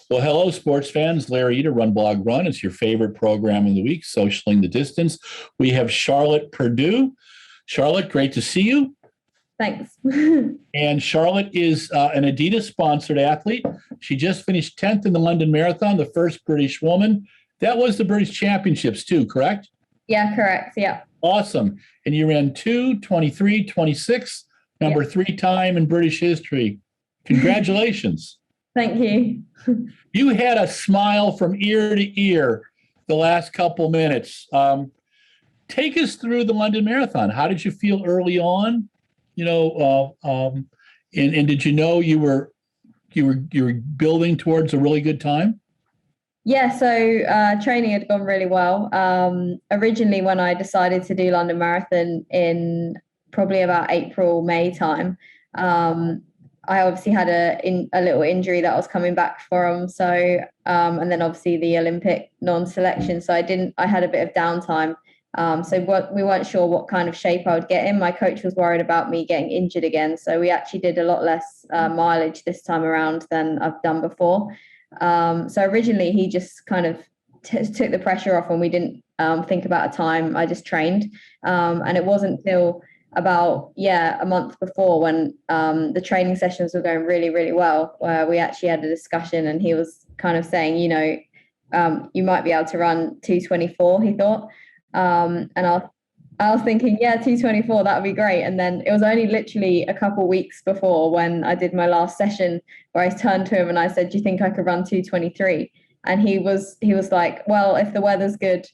Well, hello, sports fans. Larry Eder, RunBlogRun. It's your favorite program of the week, Socialing the Distance. We have Charlotte Purdue. Charlotte, great to see you. Thanks. And Charlotte is an Adidas-sponsored athlete. She just finished 10th in the London Marathon, the first British woman. That was the British Championships too, correct? Yeah, correct. Yeah. Awesome. And you ran 2:23:26, number Yeah. 3 time in British history. Congratulations. Thank you. You had a smile from ear to ear the last couple minutes. Take us through the London Marathon. How did you feel early on? And did you know you were building towards a really good time? Yeah, so training had gone really well. Originally, when I decided to do London Marathon in probably about April, May time, I obviously had a little injury that I was coming back from. So, and then obviously the Olympic non-selection. So I had a bit of downtime. So we weren't sure what kind of shape I would get in. My coach was worried about me getting injured again. So we actually did a lot less mileage this time around than I've done before. So originally he just kind of took the pressure off and we didn't think about a time. I just trained. And it wasn't till about a month before when the training sessions were going really, really well, where we actually had a discussion and he was kind of saying, you might be able to run 2:24, he thought. And I was thinking, 2:24, that would be great. And then it was only literally a couple of weeks before when I did my last session where I turned to him and I said, do you think I could run 2:23? And he was like, well, if the weather's good,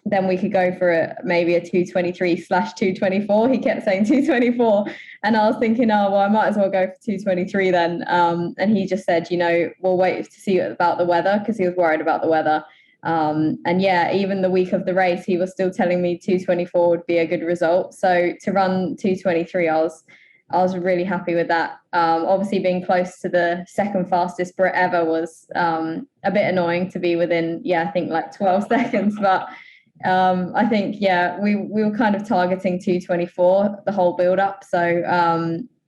then we could go for maybe a 2:23/2:24. He kept saying 2:24. And I was thinking, oh, well, I might as well go for 2:23 then. And he just said, we'll wait to see about the weather because he was worried about the weather. Even the week of the race, he was still telling me 2:24 would be a good result. So to run 2:23, I was really happy with that. Obviously being close to the second fastest Brit ever was a bit annoying to be within, I think like 12 seconds. But I think, we were kind of targeting 2:24 the whole build up. So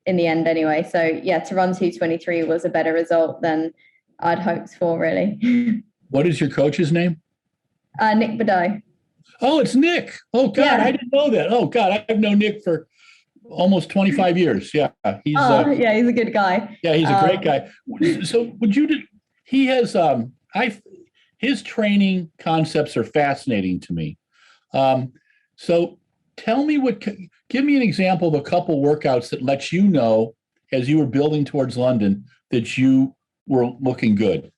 in the end anyway. So to run 2:23 was a better result than I'd hoped for, really. What is your coach's name? Nick Beddoe. Oh, it's Nick. Oh, God, I didn't know that. Oh, God, I've known Nick for almost 25 years. Yeah, he's he's a good guy. Yeah, he's a great guy. So he has, his training concepts are fascinating to me. So tell me give me an example of a couple workouts that let you know as you were building towards London that you were looking good.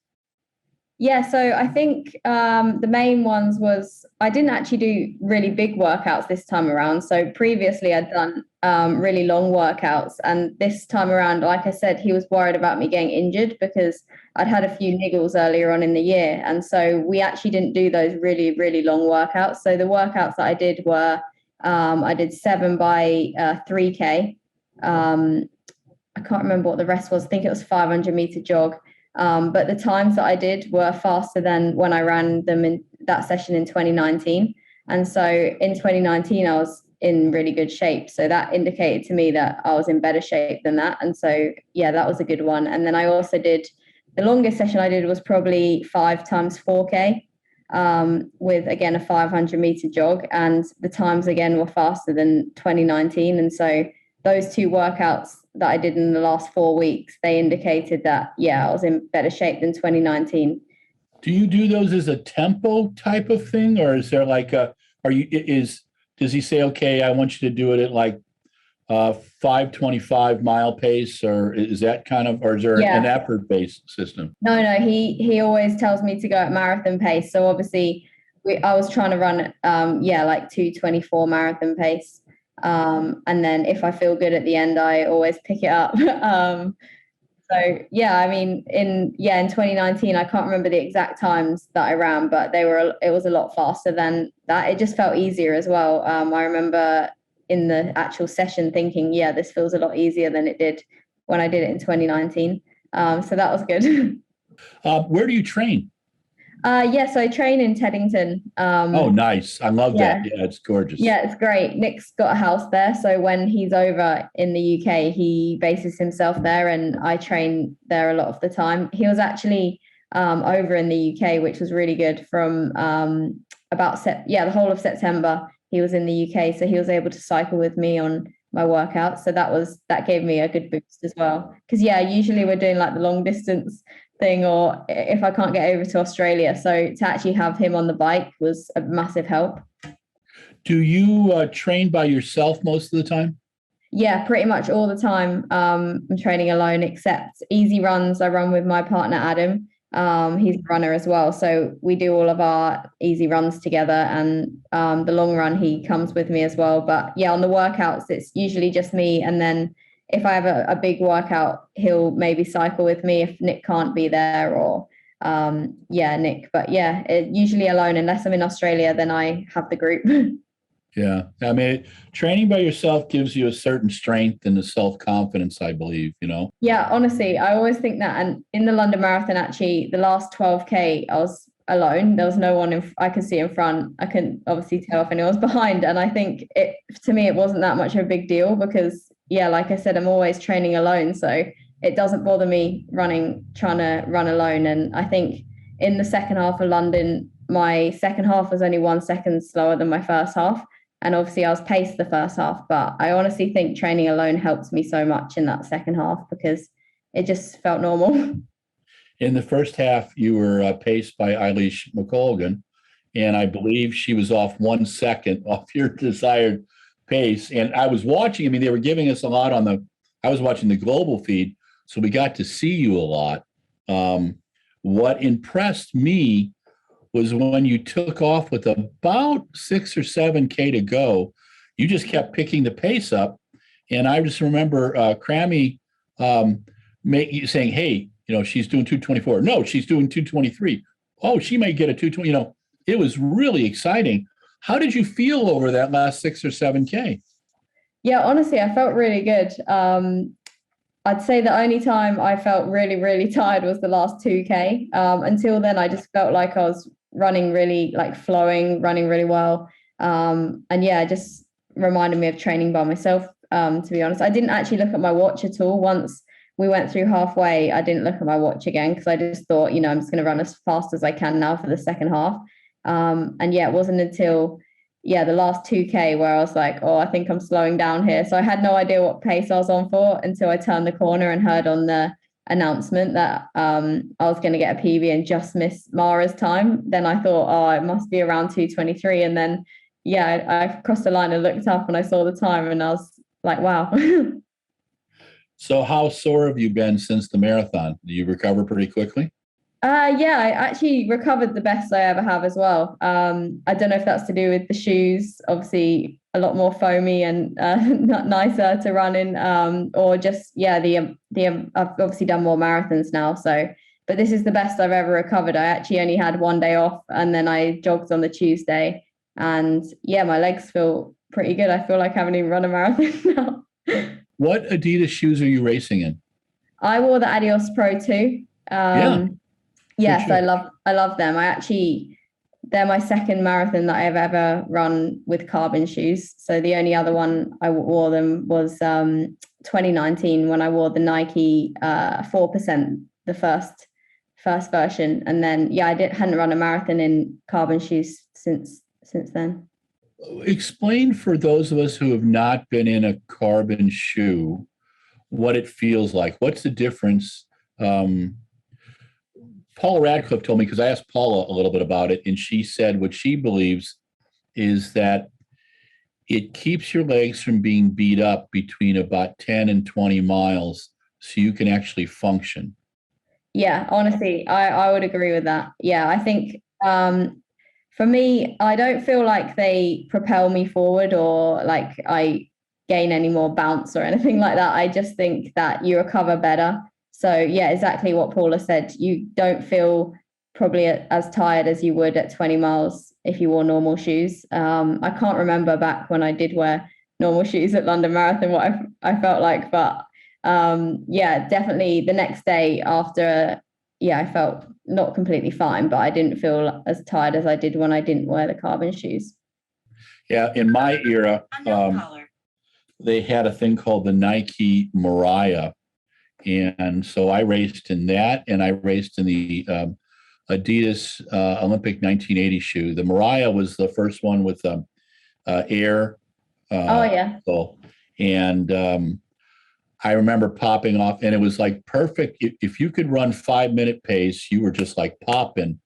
Yeah, so I think the main ones was I didn't actually do really big workouts this time around. So previously I'd done really long workouts. And this time around, like I said, he was worried about me getting injured because I'd had a few niggles earlier on in the year. And so we actually didn't do those really, really long workouts. So the workouts that I did were I did 7 by 3K. I can't remember what the rest was. I think it was 500-meter jog. But the times that I did were faster than when I ran them in that session in 2019. And so in 2019, I was in really good shape. So that indicated to me that I was in better shape than that. And so, that was a good one. And then I also did, the longest session I did was probably 5 times 4K with, again, a 500-meter jog. And the times, again, were faster than 2019. And so those 2 workouts that I did in the last 4 weeks, they indicated that, I was in better shape than 2019. Do you do those as a tempo type of thing? Or is there like does he say, okay, I want you to do it at like 5:25 mile pace, or is that kind of, or is there an effort-based system? No, he always tells me to go at marathon pace. So obviously I was trying to run, like 2:24 marathon pace. And then if I feel good at the end, I always pick it up. In 2019, I can't remember the exact times that I ran, but it was a lot faster than that. It just felt easier as well. I remember in the actual session thinking, this feels a lot easier than it did when I did it in 2019. So that was good. Where do you train? Yeah, so I train in Teddington. Oh, nice. I love that. Yeah, Yeah, it's gorgeous. yeah, it's great. Nick's got a house there, so when he's over in the UK, he bases himself there, and I train there a lot of the time. He was actually over in the UK, which was really good. From the whole of September, he was in the UK, so he was able to cycle with me on my workouts. So that gave me a good boost as well. Because yeah, usually we're doing like the long distance thing, or if I can't get over to Australia, so to actually have him on the bike was a massive help. Do you train by yourself most of the time? Yeah, pretty much all the time. I'm training alone, except easy runs. I run with my partner Adam. He's a runner as well, so we do all of our easy runs together. And the long run, he comes with me as well. But yeah, on the workouts, it's usually just me. And then if I have a big workout, he'll maybe cycle with me if Nick can't be there, or yeah, Nick. But yeah, usually alone unless I'm in Australia, then I have the group. Yeah. I mean, training by yourself gives you a certain strength and a self-confidence, I believe, you know? Yeah, honestly, I always think that. And in the London Marathon, actually, the last 12K, I was alone. There was no one I could see in front. I couldn't obviously tell if anyone was behind. And I think to me, it wasn't that much of a big deal because, yeah, like I said, I'm always training alone. So it doesn't bother me trying to run alone. And I think in the second half of London, my second half was only 1 second slower than my first half. And obviously, I was paced the first half, but I honestly think training alone helps me so much in that second half because it just felt normal. In the first half, you were paced by Eilish McColgan, and I believe she was off 1 second off your desired pace. And I was watching, I mean, they were giving us a lot I was watching the global feed, so we got to see you a lot. What impressed me was when you took off with about 6 or 7K to go, you just kept picking the pace up. And I just remember Crammy saying, hey, you know, she's doing 224. No, she's doing 223. Oh, she may get a 220. You know, it was really exciting. How did you feel over that last 6 or 7K? Yeah, honestly, I felt really good. I'd say the only time I felt really, really tired was the last 2K. Until then, I just felt like I was running really, like flowing, running really well. And yeah, it just reminded me of training by myself, to be honest. I didn't actually look at my watch at all. Once we went through halfway, I didn't look at my watch again because I just thought, you know, I'm just going to run as fast as I can now for the second half. And yeah, it wasn't until the last 2K where I was like, oh, I think I'm slowing down here. So I had no idea what pace I was on for until I turned the corner and heard on the announcement that I was going to get a PB and just miss Mara's time. Then I thought, oh, it must be around 223. And then, yeah, I crossed the line and looked up and I saw the time and I was like, wow. So how sore have you been since the marathon? Do you recover pretty quickly? Yeah, I actually recovered the best I ever have as well. I don't know if that's to do with the shoes, obviously a lot more foamy and not nicer to run in, or just I've obviously done more marathons now. So, but this is the best I've ever recovered. I actually only had 1 day off, and then I jogged on the Tuesday, and yeah, my legs feel pretty good. I feel like I haven't even run a marathon now. What Adidas shoes are you racing in? I wore the Adios Pro 2. Yeah, good Yes, shoe. I love them. They're my second marathon that I've ever run with carbon shoes. So the only other one I wore them was 2019 when I wore the Nike 4%, the first version. And then yeah, hadn't run a marathon in carbon shoes since then. Explain for those of us who have not been in a carbon shoe what it feels like. What's the difference? Paula Radcliffe told me, because I asked Paula a little bit about it, and she said what she believes is that it keeps your legs from being beat up between about 10 and 20 miles so you can actually function. Yeah, honestly, I would agree with that. Yeah, I think for me, I don't feel like they propel me forward or like I gain any more bounce or anything like that. I just think that you recover better. So yeah, exactly what Paula said. You don't feel probably as tired as you would at 20 miles if you wore normal shoes. I can't remember back when I did wear normal shoes at London Marathon what I felt like, but yeah, definitely the next day after, yeah, I felt not completely fine, but I didn't feel as tired as I did when I didn't wear the carbon shoes. Yeah, in my era, they had a thing called the Nike Mariah. And so I raced in that, and I raced in the Adidas Olympic 1980 shoe. The Mariah was the first one with air. Oh yeah. And I remember popping off, and it was like perfect. If you could run 5-minute pace, you were just like popping.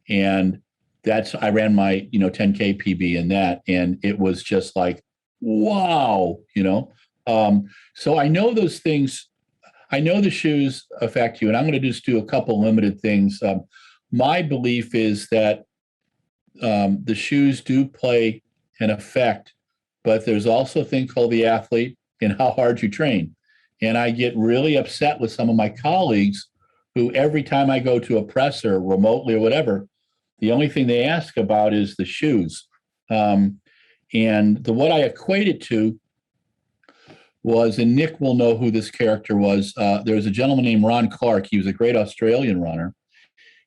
And I ran my 10K PB in that, and it was just like, wow. So I know those things. I know the shoes affect you, and I'm going to just do a couple limited things. My belief is that the shoes do play an effect, but there's also a thing called the athlete and how hard you train. And I get really upset with some of my colleagues who every time I go to a presser remotely or whatever, the only thing they ask about is the shoes. And what I equate it to was, and Nick will know who this character was, there was a gentleman named Ron Clark. He was a great Australian runner.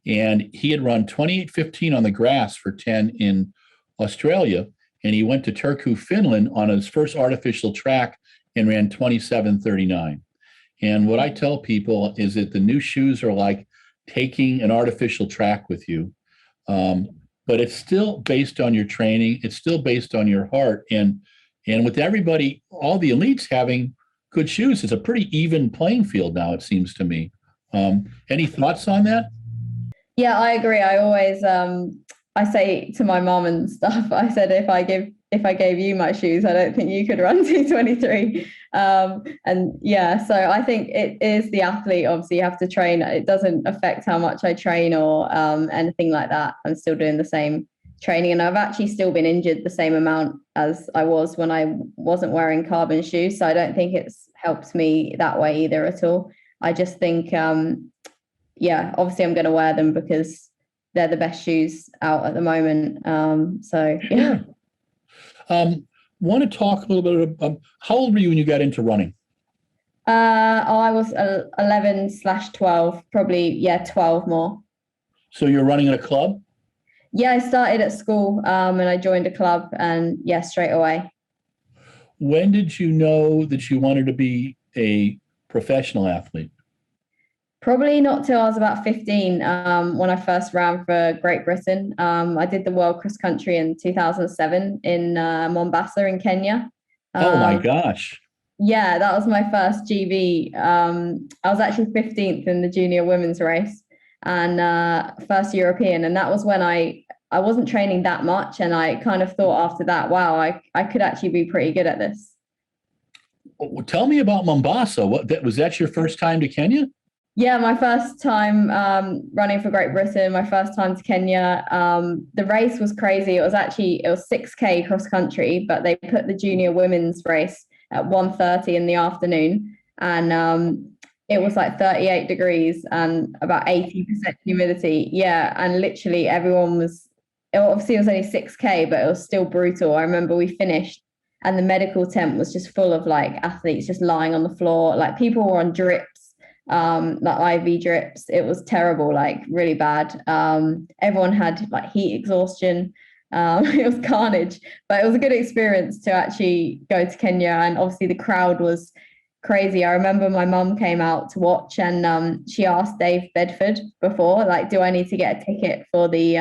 And he had run 28:15 on the grass for 10 in Australia. And he went to Turku, Finland on his first artificial track and ran 27:39. And what I tell people is that the new shoes are like taking an artificial track with you. But it's still based on your training. It's still based on your heart. And with everybody, all the elites having good shoes, it's a pretty even playing field now, it seems to me. Any thoughts on that? Yeah, I agree. I always I say to my mom and stuff, I said, if I gave you my shoes, I don't think you could run 2:23. And yeah, so I think it is the athlete. Obviously, you have to train. It doesn't affect how much I train or anything like that. I'm still doing the same training, and I've actually still been injured the same amount as I was when I wasn't wearing carbon shoes. So I don't think it's helped me that way either at all. I just think, yeah, obviously I'm going to wear them because they're the best shoes out at the moment. So yeah. Want to talk a little bit about how old were you when you got into running? I was 11/12, probably, yeah, 12 more. So you're running in a club? Yeah, I started at school and I joined a club, and yeah, straight away. When did you know that you wanted to be a professional athlete? Probably not till I was about 15 when I first ran for Great Britain. I did the World Cross Country in 2007 in Mombasa in Kenya. Oh my gosh. Yeah, that was my first GB. I was actually 15th in the junior women's race and first European. And that was when I wasn't training that much. And I kind of thought after that, wow, I could actually be pretty good at this. Well, tell me about Mombasa. Was that your first time to Kenya? Yeah, my first time running for Great Britain, my first time to Kenya. The race was crazy. It was 6K cross country, but they put the junior women's race at 1:30 in the afternoon. And it was like 38 degrees and about 80% humidity. Yeah, and literally everyone was, obviously it was only 6K, but it was still brutal. I remember we finished and the medical tent was just full of like athletes just lying on the floor. Like people were on drips. Like IV drips. It was terrible, like really bad. Everyone had like heat exhaustion. It was carnage, but it was a good experience to actually go to Kenya. And obviously the crowd was crazy. I remember my mum came out to watch and she asked Dave Bedford before, like, do I need to get a ticket for the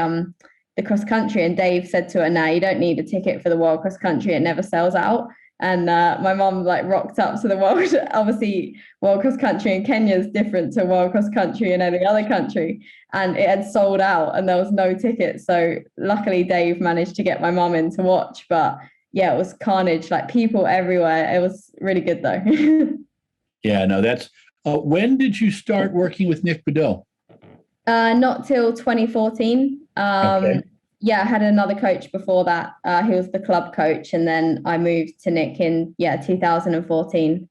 cross country? And Dave said to her, no, you don't need a ticket for the World Cross Country. It never sells out. And my mum like rocked up to the world. Obviously, World Cross Country in Kenya is different to World Cross Country in any other country. And it had sold out and there was no tickets. So luckily, Dave managed to get my mum in to watch. But yeah, it was carnage, like people everywhere. It was really good though. Yeah, no, that's, when did you start working with Nick Bedell? Not till 2014. Okay. Yeah, I had another coach before that. He was the club coach, and then I moved to Nick in 2014.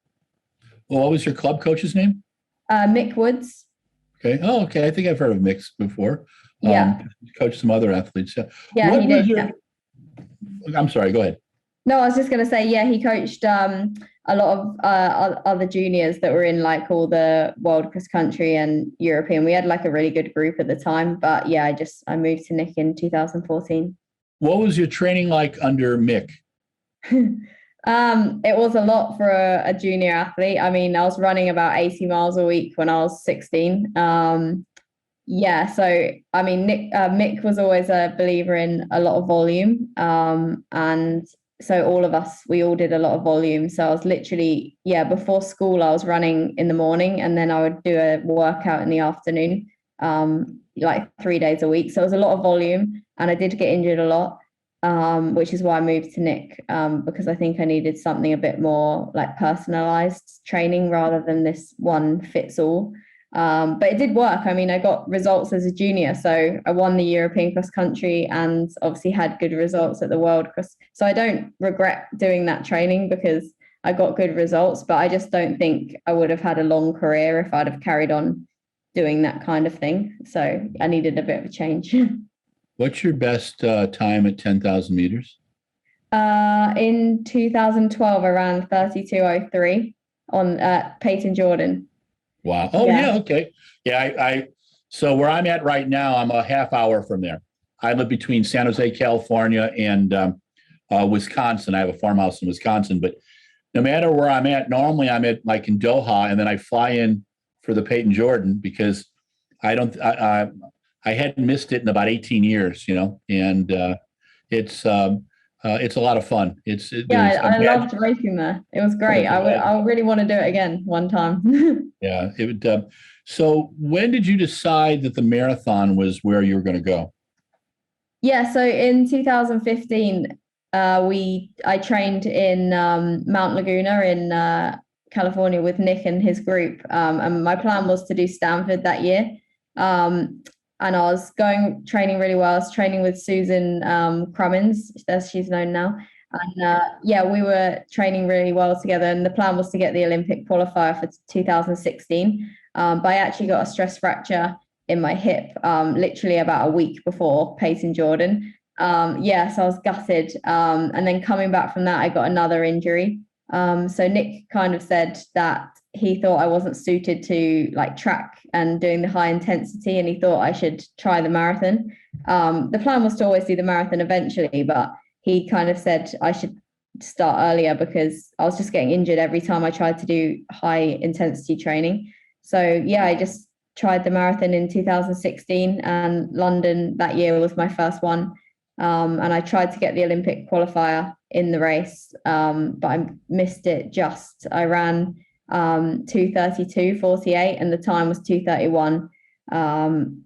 Well, what was your club coach's name? Mick Woods. Okay. Oh, okay. I think I've heard of Mick before. Yeah. Coached some other athletes. Yeah, What he was did. I'm sorry. Go ahead. No, I was just going to say, yeah, he coached a lot of other juniors that were in like all the world cross country and European. We had like a really good group at the time, but yeah, I moved to Nick in 2014. What was your training like under Mick? It was a lot for a junior athlete. I mean, I was running about 80 miles a week when I was 16. Yeah, so I mean, Mick was always a believer in a lot of volume, and so all of us, we all did a lot of volume. So I was literally, yeah, before school, I was running in the morning, and then I would do a workout in the afternoon, like 3 days a week. So it was a lot of volume, and I did get injured a lot, which is why I moved to Nick, because I think I needed something a bit more like personalized training rather than this one fits all. But it did work. I mean, I got results as a junior. So I won the European cross country and obviously had good results at the World Cross. So I don't regret doing that training because I got good results, but I just don't think I would have had a long career if I'd have carried on doing that kind of thing. So I needed a bit of a change. What's your best time at 10,000 meters? In 2012, around 32:03 on Peyton Jordan. Wow. Oh, yeah. Okay. Yeah. So where I'm at right now, I'm a half hour from there. I live between San Jose, California, and Wisconsin. I have a farmhouse in Wisconsin, but no matter where I'm at, normally I'm at like in Doha, and then I fly in for the Peyton Jordan because I hadn't missed it in about 18 years, and it's a lot of fun. Yeah, I loved racing there. It was great. I really want to do it again one time. Yeah, it would. So when did you decide that the marathon was where you were going to go? Yeah, so in 2015, I trained in Mount Laguna in California with Nick and his group, and my plan was to do Stanford that year. And I was training really well. I was training with Susan Crummins, as she's known now. And yeah, we were training really well together. And the plan was to get the Olympic qualifier for 2016. But I actually got a stress fracture in my hip literally about a week before Peyton Jordan. Yeah, so I was gutted. And then coming back from that, I got another injury. So Nick kind of said that he thought I wasn't suited to like track and doing the high intensity, and he thought I should try the marathon. The plan was to always do the marathon eventually, but he kind of said I should start earlier because I was just getting injured every time I tried to do high intensity training. So yeah, I just tried the marathon in 2016, and London that year was my first one. And I tried to get the Olympic qualifier in the race, but I missed it just. I ran 2:32:48, and the time was 2:31.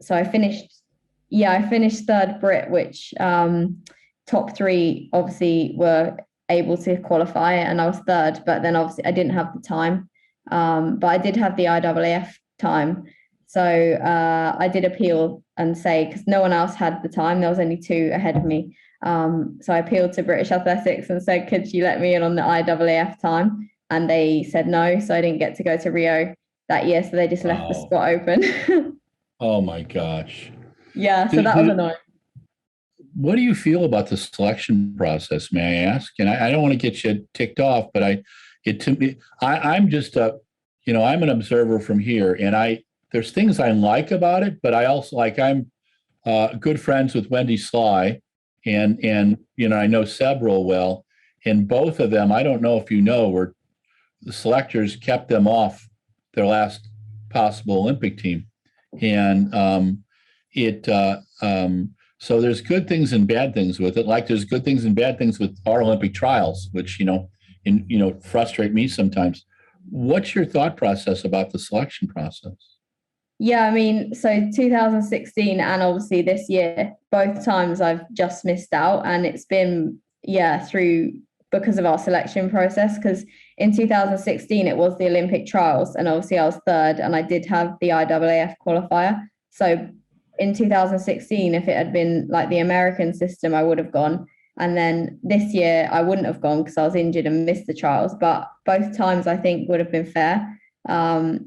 So I finished third Brit, which top three obviously were able to qualify, and I was third, but then obviously I didn't have the time. But I did have the IAAF time. So I did appeal and say, because no one else had the time, there was only two ahead of me. So I appealed to British Athletics and said, could you let me in on the IAAF time? And they said no. So I didn't get to go to Rio that year. So they just left the spot open. Oh my gosh. Yeah, so that was annoying. What do you feel about the selection process, may I ask? And I don't want to get you ticked off, but I'm just I'm an observer from here, and there's things I like about it, but I also I'm good friends with Wendy Sly, and I know Seb real well, and both of them, I don't know if you know, were the selectors kept them off their last possible Olympic team, and so there's good things and bad things with it. Like there's good things and bad things with our Olympic trials, which frustrate me sometimes. What's your thought process about the selection process? Yeah, I mean, so 2016 and obviously this year, both times I've just missed out, and it's been because of our selection process. Because in 2016 it was the Olympic trials, and obviously I was third, and I did have the IAAF qualifier. So in 2016, if it had been like the American system, I would have gone. And then this year I wouldn't have gone because I was injured and missed the trials. But both times I think would have been fair,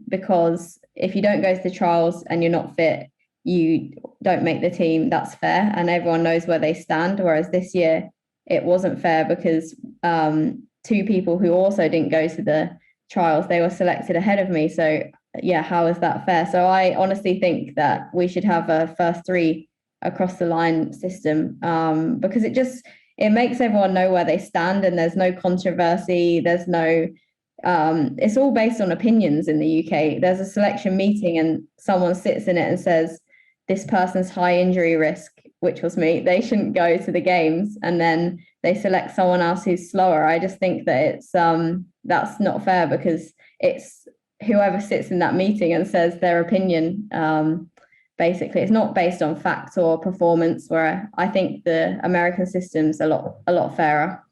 because if you don't go to the trials and you're not fit, you don't make the team. That's fair, and everyone knows where they stand. Whereas this year, it wasn't fair because two people who also didn't go to the trials, they were selected ahead of me. So yeah, how is that fair? So I honestly think that we should have a first three across the line system, because it makes everyone know where they stand, and there's no controversy. There's no it's all based on opinions in the UK. There's a selection meeting and someone sits in it and says, this person's high injury risk, which was me, they shouldn't go to the games, and then they select someone else who's slower. I just think that it's that's not fair, because it's whoever sits in that meeting and says their opinion. Basically, it's not based on fact or performance, where I think the American system's a lot fairer.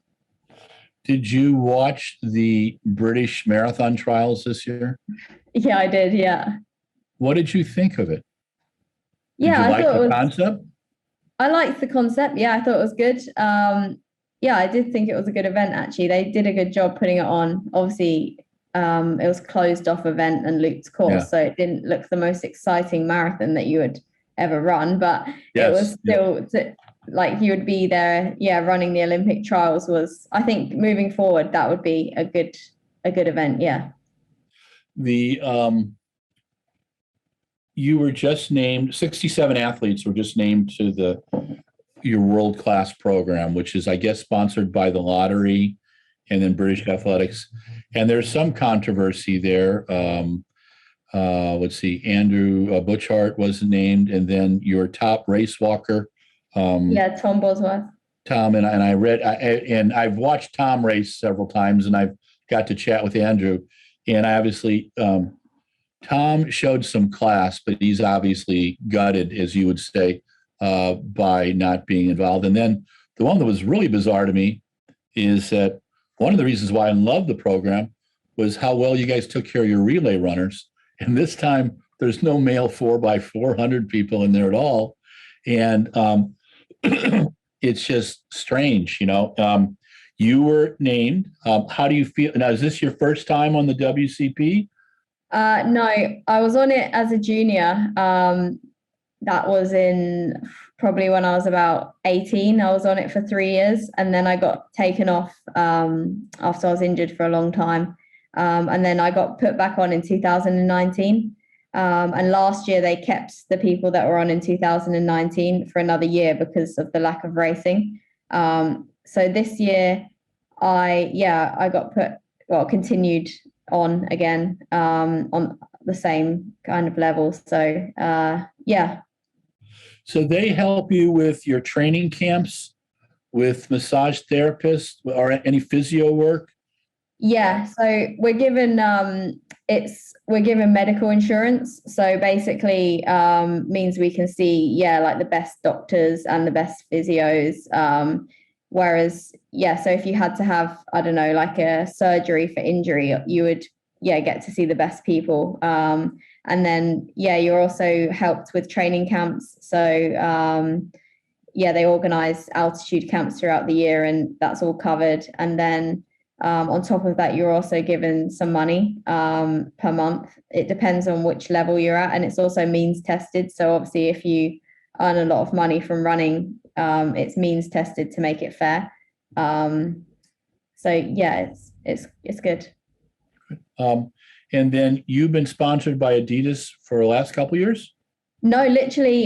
Did you watch the British marathon trials this year? Yeah, I did. Yeah. What did you think of it? Yeah, I thought the concept? I liked the concept. Yeah, I thought it was good. Yeah, I did think it was a good event, actually. They did a good job putting it on. Obviously, it was closed off event and looped course, so it didn't look the most exciting marathon that you would ever run, but it was still like you would be there, running the Olympic trials. Was, I think, moving forward, that would be a good event. Yeah. You were just named, 67 athletes were just named to your world-class program, which is, I guess, sponsored by the lottery and then British Athletics. And there's some controversy there. Let's see, Andrew Butchart was named, and then your top race walker. Tom Bosworth. Tom, and I read, and I've watched Tom race several times, and I've got to chat with Andrew. And I obviously, Tom showed some class, but he's obviously gutted, as you would say, by not being involved. And then the one that was really bizarre to me is that one of the reasons why I love the program was how well you guys took care of your relay runners. And this time, there's no male 4x400 people in there at all. And it's just strange, You were named. How do you feel? Now, is this your first time on the WCP? No, I was on it as a junior. That was in probably when I was about 18. I was on it for 3 years, and then I got taken off after I was injured for a long time. And then I got put back on in 2019. And last year they kept the people that were on in 2019 for another year because of the lack of racing. So this year I got continued on again, on the same kind of level. So yeah. So they help you with your training camps, with massage therapists, or any physio work? Yeah, so we're given medical insurance. So basically means we can see like the best doctors and the best physios. Whereas so if you had to have, I don't know, like a surgery for injury, you would get to see the best people. And then you're also helped with training camps. So they organize altitude camps throughout the year, and that's all covered. And then on top of that, you're also given some money per month. It depends on which level you're at, and it's also means tested. So obviously, if you earn a lot of money from running, it's means tested to make it fair. So it's good. And then you've been sponsored by Adidas for the last couple of years? No, literally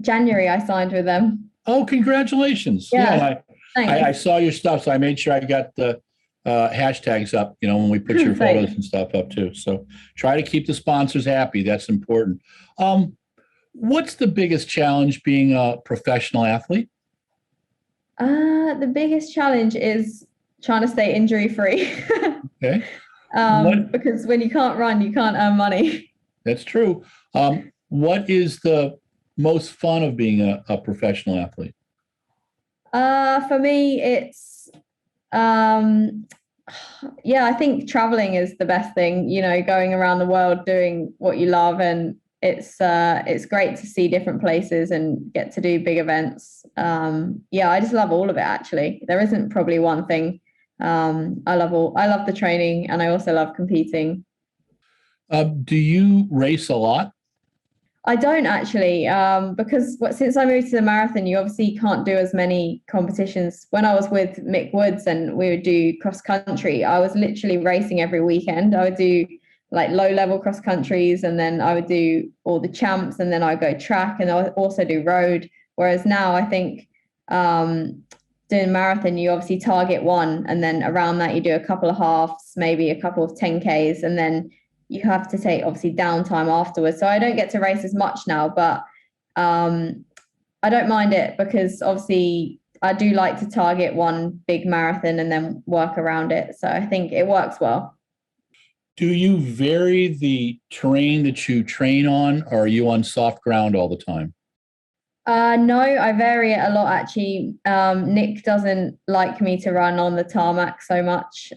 January I signed with them. Oh, congratulations! Yeah, I saw your stuff, so I made sure I got the hashtags up, when we put your photos and stuff up too. So try to keep the sponsors happy. That's important. What's the biggest challenge being a professional athlete? The biggest challenge is trying to stay injury-free. Okay. Because when you can't run, you can't earn money. That's true. What is the most fun of being a professional athlete? For me, it's I think traveling is the best thing, going around the world doing what you love, and it's great to see different places and get to do big events. I just love all of it, actually. There isn't probably one thing. I love the training, and I also love competing. Do you race a lot? I don't actually, because since I moved to the marathon, you obviously can't do as many competitions. When I was with Mick Woods and we would do cross country, I was literally racing every weekend. I would do like low level cross countries, and then I would do all the champs, and then I would go track, and I would also do road. Whereas now I think doing marathon, you obviously target one, and then around that you do a couple of halves, maybe a couple of 10Ks, and then you have to take obviously downtime afterwards. So I don't get to race as much now, but I don't mind it because obviously I do like to target one big marathon and then work around it. So I think it works well. Do you vary the terrain that you train on, or are you on soft ground all the time? No, I vary it a lot actually. Nick doesn't like me to run on the tarmac so much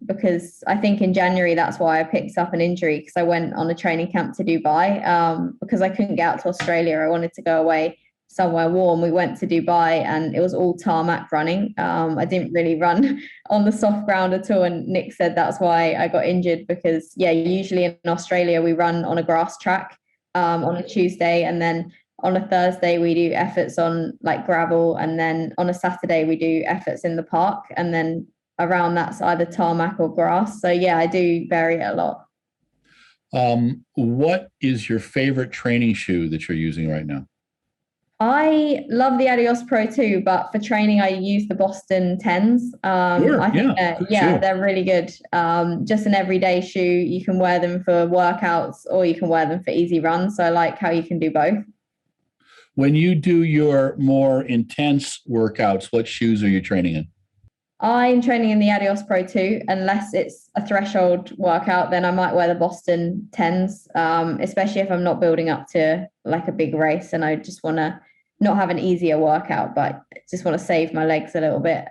because I think in January that's why I picked up an injury, because I went on a training camp to Dubai because I couldn't get out to Australia. I wanted to go away somewhere warm. We went to Dubai and it was all tarmac running. I didn't really run on the soft ground at all. And Nick said that's why I got injured because, yeah, usually in Australia we run on a grass track on a Tuesday, and then on a Thursday, we do efforts on like gravel. And then on a Saturday, we do efforts in the park. And then around that's either tarmac or grass. So yeah, I do vary it a lot. What is your favorite training shoe that you're using right now? I love the Adios Pro 2, but for training, I use the Boston 10s. Sure, I think shoe. they're really good. Just an everyday shoe. You can wear them for workouts or you can wear them for easy runs. So I like how you can do both. When you do your more intense workouts, what shoes are you training in? I'm training in the Adios Pro 2. Unless it's a threshold workout, then I might wear the Boston 10s, especially if I'm not building up to like a big race and I just want to not have an easier workout, but just want to save my legs a little bit,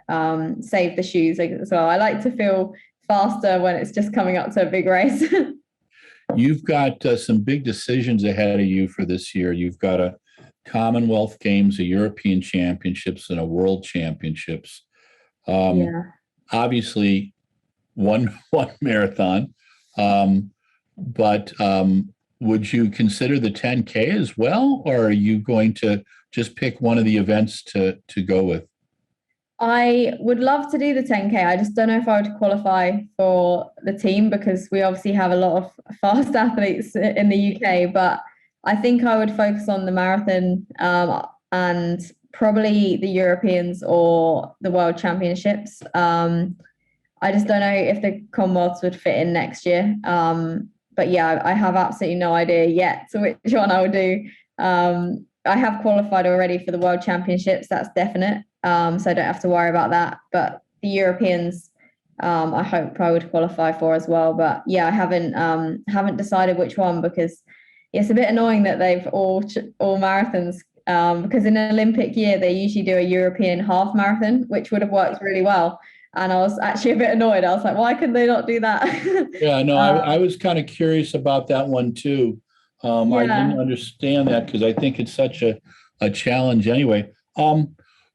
save the shoes as well. I like to feel faster when it's just coming up to a big race. You've got some big decisions ahead of you for this year. You've got a Commonwealth Games, a European Championships, and a World Championships. Yeah. Obviously, one marathon, but would you consider the 10K as well, or are you going to just pick one of the events to go with? I would love to do the 10K. I just don't know if I would qualify for the team because we obviously have a lot of fast athletes in the UK, but I think I would focus on the marathon and probably the Europeans or the World Championships. I just don't know if the Commonwealths would fit in next year. But yeah, I have absolutely no idea yet to which one I would do. I have qualified already for the World Championships, that's definite. So I don't have to worry about that. But the Europeans, I hope I would qualify for as well. But yeah, I haven't decided which one because it's a bit annoying that they've all marathons because in an Olympic year, they usually do a European half marathon, which would have worked really well. And I was actually a bit annoyed. I was like, why could they not do that? Yeah, no, I was kind of curious about that one too. I didn't understand that because I think it's such a challenge anyway.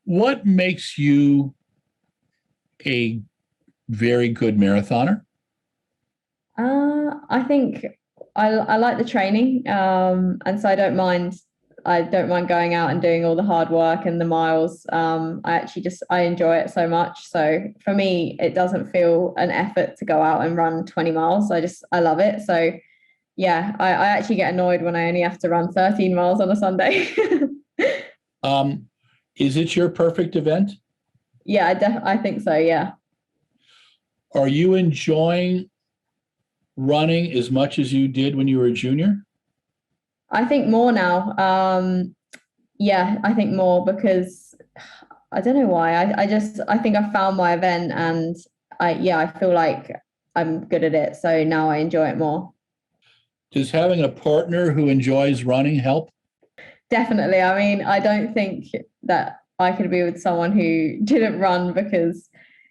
What makes you a very good marathoner? I think I like the training, and so I don't mind. I don't mind going out and doing all the hard work and the miles. I enjoy it so much. So for me, it doesn't feel an effort to go out and run 20 miles. I love it. So yeah, I actually get annoyed when I only have to run 13 miles on a Sunday. Is it your perfect event? Yeah, I think so. Yeah. Are you enjoying running as much as you did when you were a junior? I think more now. Yeah, I think more because I don't know why. I think I found my event and I feel like I'm good at it. So now I enjoy it more. Does having a partner who enjoys running help? Definitely. I mean, I don't think that I could be with someone who didn't run because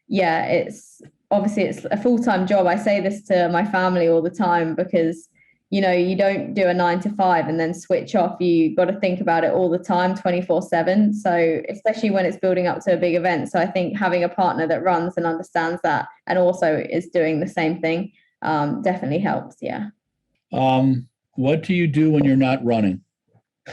yeah, it's a full-time job. I say this to my family all the time because you don't do a 9 to 5 and then switch off. You got to think about it all the time, 24/7. So especially when it's building up to a big event. So I think having a partner that runs and understands that and also is doing the same thing definitely helps. Yeah. what do you do when you're not running?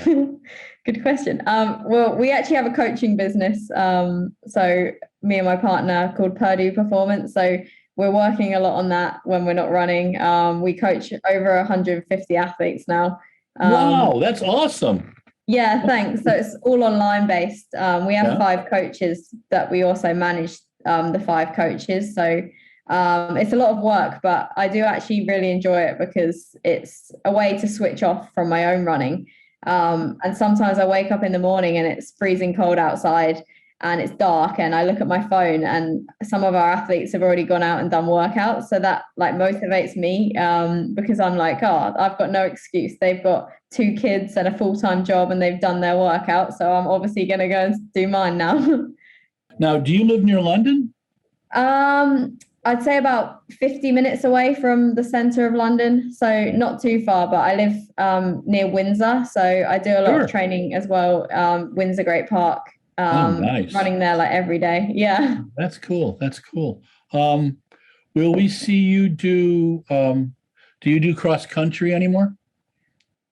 Good question. Well, we actually have a coaching business. So me and my partner called Purdue Performance. So we're working a lot on that when we're not running. We coach over 150 athletes now. Wow, that's awesome. Yeah, thanks. So it's all online based. We have Yeah. 5 coaches that we also manage, the 5 coaches. So it's a lot of work, but I do actually really enjoy it because it's a way to switch off from my own running. And sometimes I wake up in the morning and it's freezing cold outside and it's dark and I look at my phone and some of our athletes have already gone out and done workouts. So that like motivates me, because I'm like, oh, I've got no excuse. They've got 2 kids and a full-time job and they've done their workout. So I'm obviously going to go and do mine now. Now, do you live near London? I'd say about 50 minutes away from the center of London. So not too far, but I live near Windsor. So I do a lot Sure. of training as well. Windsor Great Park, Nice. running there like every day. Yeah. That's cool. That's cool. Will we see you do you do cross country anymore?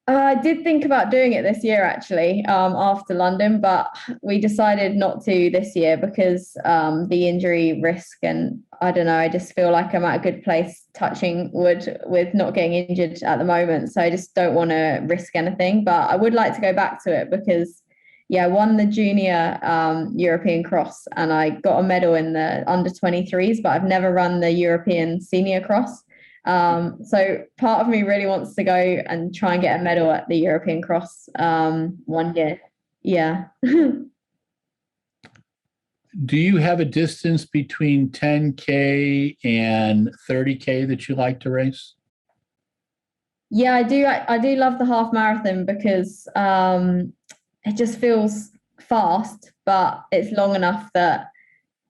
I did think about doing it this year actually, after London, but we decided not to this year because the injury risk, and I don't know, I just feel like I'm at a good place touching wood with not getting injured at the moment. So I just don't want to risk anything, but I would like to go back to it because I won the junior European cross and I got a medal in the under 23s, but I've never run the European senior cross. So part of me really wants to go and try and get a medal at the European cross one year. Yeah. Do you have a distance between 10K and 30K that you like to race? Yeah, I do. I do love the half marathon because it just feels fast, but it's long enough that,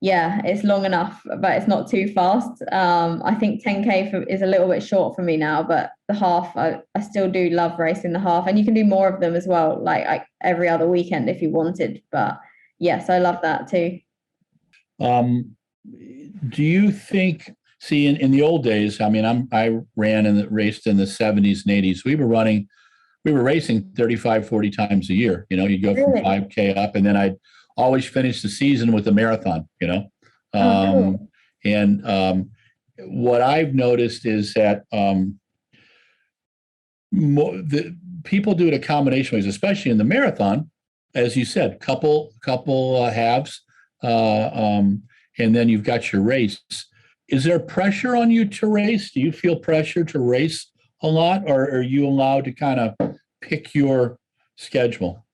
it's long enough, but it's not too fast. I think 10K is a little bit short for me now, but the half, I still do love racing the half, and you can do more of them as well, like every other weekend if you wanted. But yes, I love that too. Do you think, see, in the old days, I mean, I ran and raced in the 70s and 80s. We were racing 35, 40 times a year. You know, you'd go from Really? 5K up, and then I'd always finish the season with a marathon, you know. Cool. And what I've noticed is that the people do it a combination ways, especially in the marathon, as you said, couple halves, and then you've got your race. Is there pressure on you to race? Do you feel pressure to race a lot, or are you allowed to kind of pick your schedule?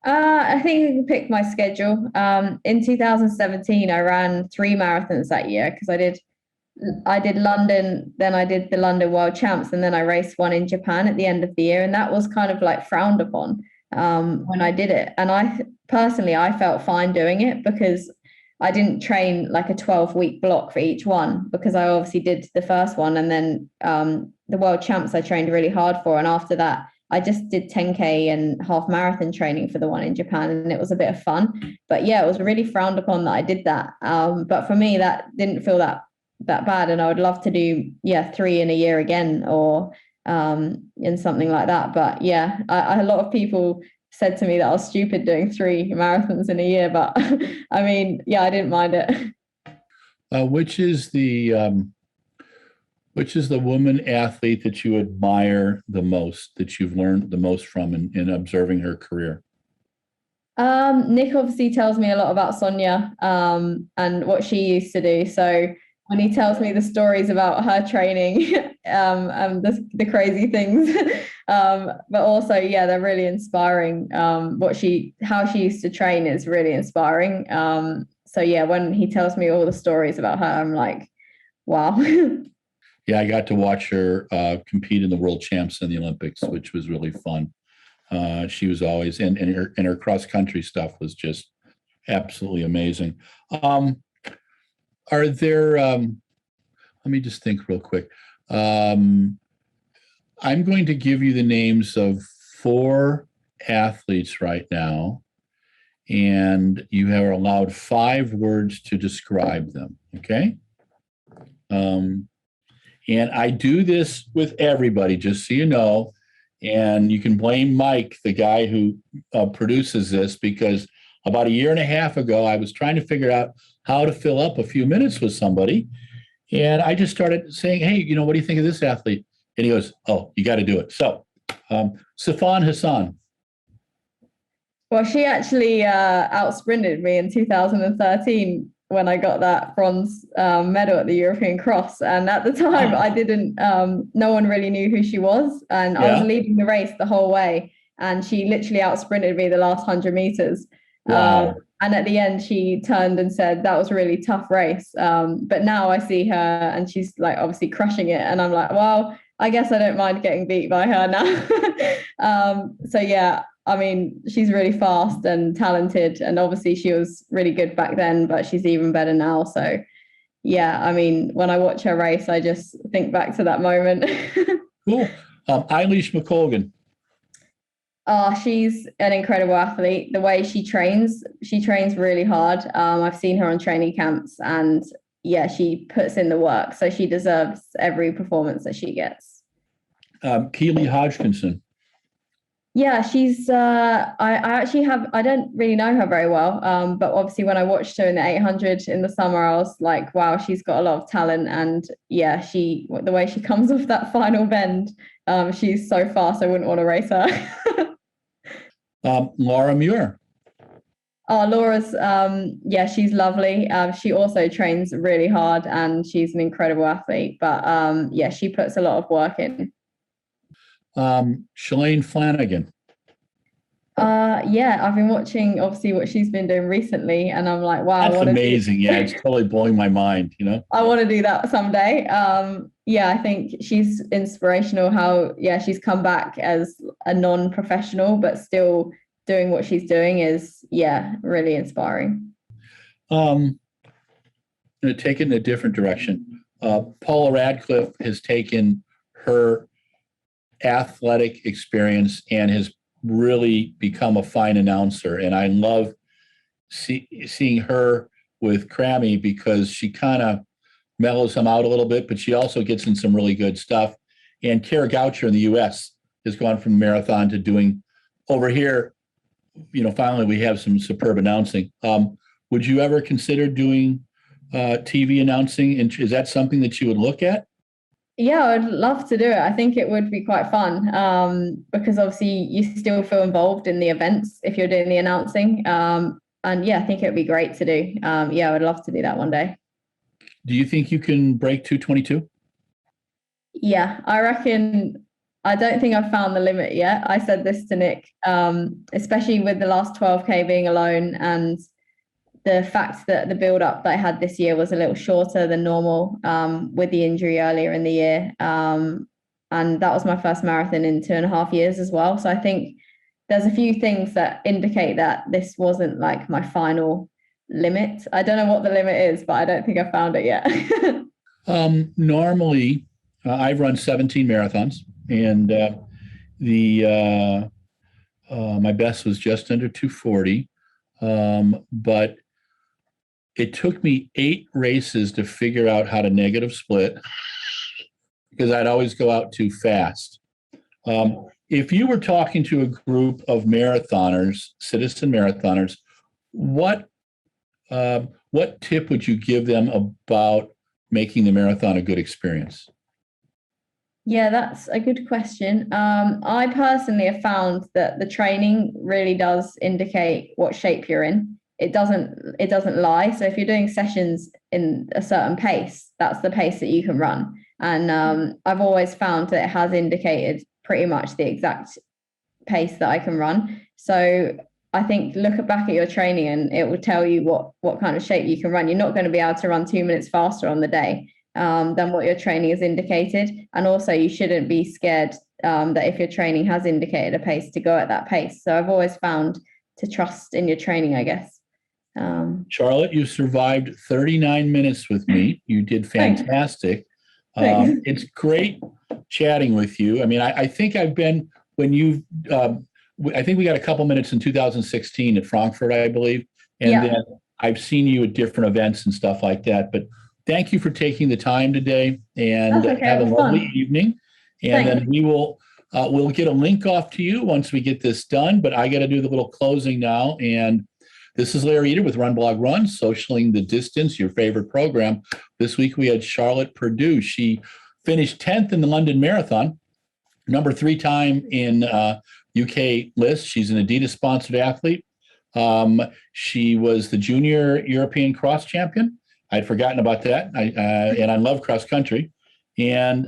I think I can pick my schedule. In 2017, I ran 3 marathons that year because I did London, then I did the London World Champs, and then I raced one in Japan at the end of the year, and that was kind of like frowned upon when I did it. And I personally, I felt fine doing it because I didn't train like a 12-week block for each one, because I obviously did the first one, and then the World Champs I trained really hard for, and after that I just did 10K and half marathon training for the one in Japan, and it was a bit of fun. But yeah, it was really frowned upon that I did that. But for me, that didn't feel that bad, and I would love to do 3 in a year again, or in something like that. But yeah, a lot of people said to me that I was stupid doing 3 marathons in a year, but I mean, I didn't mind it. Which is the woman athlete that you admire the most, that you've learned the most from in observing her career? Nick obviously tells me a lot about Sonia and what she used to do. So when he tells me the stories about her training and the crazy things, but also, they're really inspiring. How she used to train is really inspiring. So when he tells me all the stories about her, I'm like, wow. Yeah, I got to watch her compete in the World Champs and the Olympics, which was really fun. She was always, and her cross country stuff was just absolutely amazing. Are there? Let me just think real quick. I'm going to give you the names of 4 athletes right now, and you are allowed 5 words to describe them. Okay. And I do this with everybody, just so you know. And you can blame Mike, the guy who produces this, because about a year and a half ago, I was trying to figure out how to fill up a few minutes with somebody. And I just started saying, hey, what do you think of this athlete? And he goes, oh, you got to do it. So, Sifan Hassan. Well, she actually out-sprinted me in 2013 when I got that bronze medal at the European Cross. And at the time, I didn't, no one really knew who she was. And I was leading the race the whole way. And she literally out-sprinted me the last 100 meters. Wow. And at the end, she turned and said, that was a really tough race. But now I see her and she's like obviously crushing it. And I'm like, well, I guess I don't mind getting beat by her now. So yeah, I mean, she's really fast and talented, and obviously she was really good back then, but she's even better now. So yeah, I mean, when I watch her race, I just think back to that moment. Cool. Eilish McColgan. She's an incredible athlete. The way she trains really hard. I've seen her on training camps, and yeah, she puts in the work. So she deserves every performance that she gets. Keely Hodgkinson. Yeah, she's I don't really know her very well, but obviously when I watched her in the 800 in the summer, I was like, wow, she's got a lot of talent. And yeah, the way she comes off that final bend, she's so fast, I wouldn't want to race her. Laura Muir. Oh, Laura's yeah, she's lovely. She also trains really hard and she's an incredible athlete, but yeah, she puts a lot of work in. Chalene Flanagan. Yeah, I've been watching obviously what she's been doing recently, and I'm like, wow, that's amazing. Yeah, it's totally blowing my mind, I want to do that someday. Yeah, I think she's inspirational how she's come back as a non-professional but still doing what she's doing is really inspiring. I'm going to take it in a different direction. Paula Radcliffe has taken her athletic experience and has really become a fine announcer, and I love seeing her with Crammy because she kind of mellows them out a little bit, but she also gets in some really good stuff. And Kara Goucher in the US has gone from marathon to doing over here, finally we have some superb announcing. Would you ever consider doing TV announcing, and is that something that you would look at? Yeah, I'd love to do it. I think it would be quite fun because obviously you still feel involved in the events if you're doing the announcing. And yeah, I think it would be great to do. Yeah, I would love to do that one day. Do you think you can break 2:22? Yeah, I reckon. I don't think I've found the limit yet. I said this to Nick, especially with the last 12K being alone and the fact that the build-up that I had this year was a little shorter than normal with the injury earlier in the year. And that was my first marathon in 2.5 years as well. So I think there's a few things that indicate that this wasn't like my final limit. I don't know what the limit is, but I don't think I found it yet. Normally, I've run 17 marathons, and my best was just under 240. But it took me 8 races to figure out how to negative split because I'd always go out too fast. If you were talking to a group of marathoners, citizen marathoners, what tip would you give them about making the marathon a good experience? Yeah, that's a good question. I personally have found that the training really does indicate what shape you're in. It doesn't lie. So if you're doing sessions in a certain pace, that's the pace that you can run. And I've always found that it has indicated pretty much the exact pace that I can run. So I think look back at your training and it will tell you what kind of shape you can run. You're not going to be able to run 2 minutes faster on the day than what your training has indicated. And also you shouldn't be scared that if your training has indicated a pace to go at that pace. So I've always found to trust in your training, I guess. Charlotte, you survived 39 minutes with me. You did fantastic. It's great chatting with you. I mean, I think I've been when I think we got a couple minutes in 2016 at Frankfurt, I believe. And then I've seen you at different events and stuff like that. But thank you for taking the time today, and That's okay. have It a was lovely fun. evening. And Thanks. then we'll get a link off to you once we get this done. But I got to do the little closing now. And this is Larry Eder with Run Blog Run, Socialing the Distance, your favorite program. This week we had Charlotte Purdue. She finished 10th in the London Marathon, number 3 time in UK list. She's an Adidas sponsored athlete. She was the junior European cross champion. I'd forgotten about that. And I love cross country. And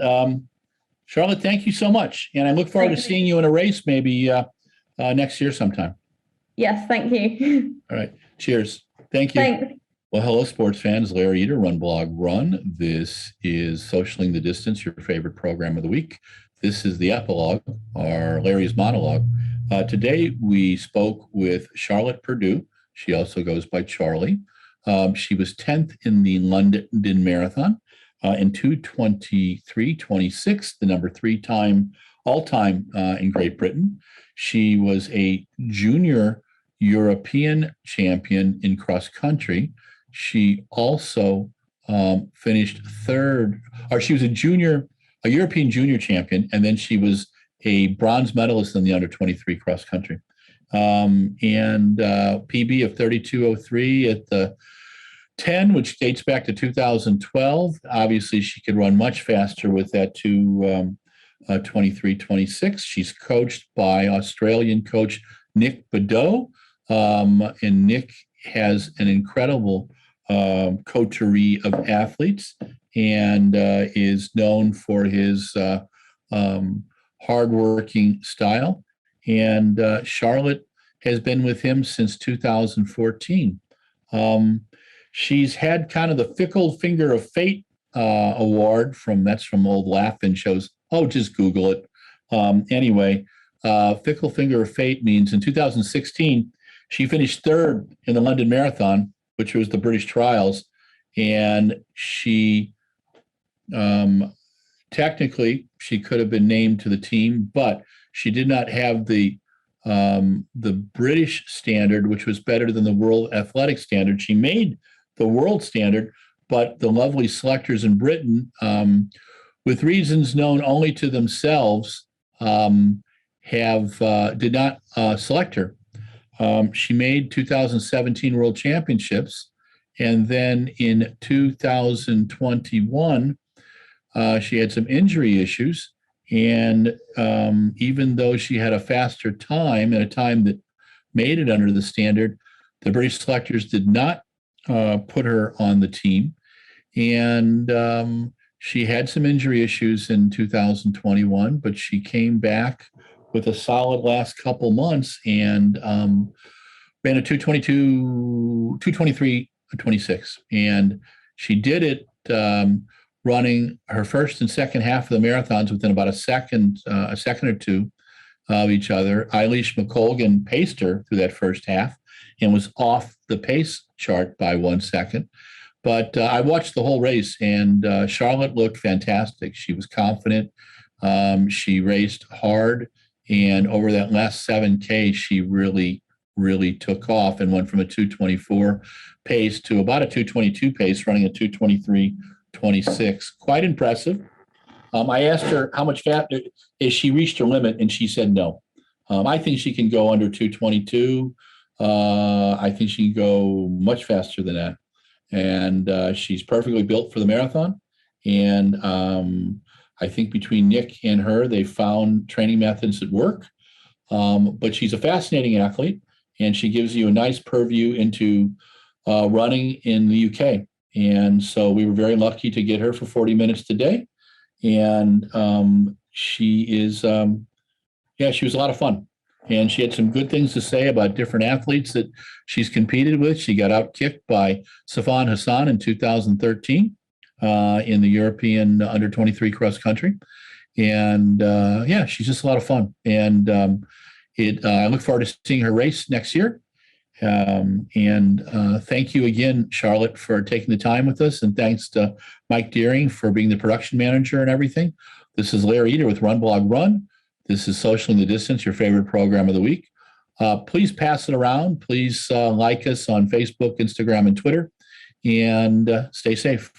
Charlotte, thank you so much. And I look forward to seeing you in a race maybe next year sometime. Yes, thank you. All right. Cheers. Thank you. Thanks. Well, hello, sports fans. Larry Eder, Run Blog Run. This is Socialing the Distance, your favorite program of the week. This is the epilogue, or Larry's monologue. Today, we spoke with Charlotte Purdue. She also goes by Charlie. She was 10th in the London Marathon in 2:23:26, the number 3 time all-time in Great Britain. She was a junior European champion in cross country. She also finished 3rd, or she was a European junior champion, and then she was a bronze medalist in the under 23 cross country. And PB of 32:03 at the 10, which dates back to 2012. Obviously, she could run much faster with that 2:23:26. She's coached by Australian coach Nick Bedeau, and Nick has an incredible coterie of athletes, and is known for his hardworking style. And Charlotte has been with him since 2014. She's had kind of the Fickle Finger of Fate award that's from old Laugh-In shows. Oh, just Google it. Anyway, Fickle Finger of Fate means in 2016, she finished 3rd in the London Marathon, which was the British trials. And she, technically, she could have been named to the team, but she did not have the British standard, which was better than the world athletic standard. She made the world standard, but the lovely selectors in Britain, with reasons known only to themselves, did not select her. She made 2017 World Championships, and then in 2021, she had some injury issues. And even though she had a faster time and a time that made it under the standard, the British selectors did not put her on the team. And she had some injury issues in 2021, but she came back with a solid last couple months and ran a 2:23:26. And she did it running her first and second half of the marathons within about a second or two of each other. Eilish McColgan paced her through that first half and was off the pace chart by 1 second. But I watched the whole race, and Charlotte looked fantastic. She was confident. She raced hard, and over that last 7K, she really, really took off and went from a 2:24 pace to about a 2:22 pace, running a 2:23:26. Quite impressive. I asked her how much faster is she reached her limit, and she said no. I think she can go under 2:22. I think she can go much faster than that. And she's perfectly built for the marathon. And I think between Nick and her, they found training methods that work. But she's a fascinating athlete, and she gives you a nice purview into running in the UK. And so we were very lucky to get her for 40 minutes today. And she is, she was a lot of fun. And she had some good things to say about different athletes that she's competed with. She got outkicked by Safan Hassan in 2013 in the European under 23 cross country. And she's just a lot of fun. And I look forward to seeing her race next year. Thank you again, Charlotte, for taking the time with us. And thanks to Mike Deering for being the production manager and everything. This is Larry Eder with Run Blog Run. This is Socialing the Distance, your favorite program of the week. Please pass it around. Please like us on Facebook, Instagram, and Twitter. And stay safe.